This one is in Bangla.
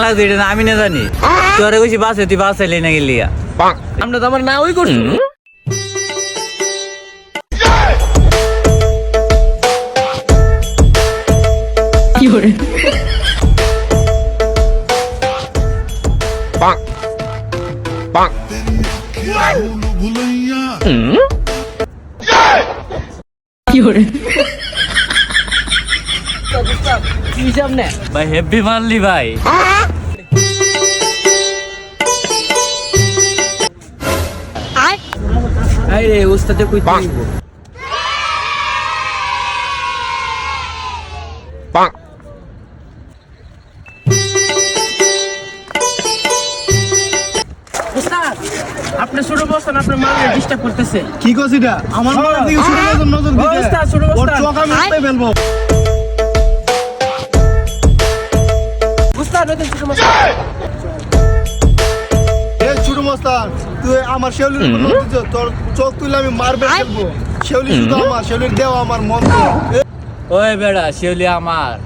লাগছে এটা আমি না জানি তোরে কইছি বাসে তুই বাসাইলি না গেলি আমরা তো আমার না ওই করছি কি করে কি করে কি হিসাব নে ভাই হেভি মারলি ভাই আই রে ওস্তাদে কই দিব ওস্তাদ আপনি ছোট বসন আপনার মাকে ডিস্টার্ব করতেছে কি কস এটা আমার মায়ের দিকে ছোট নজর দিতে ওস্তাদ ছোট ওর ওস্তাদ চোখ আমি উঠে ফেলবো ওস্তাদ ওই ছোট মশা এ ছোট মস্তান তুই আমার শেউলির উপর নজর দিছ তোর চোখ তুলে আমি মারবে ফেলবো শেউলি শুধু আমার শেউলির দেওয়া আমার মন ওই বেড়া শিউলি আমার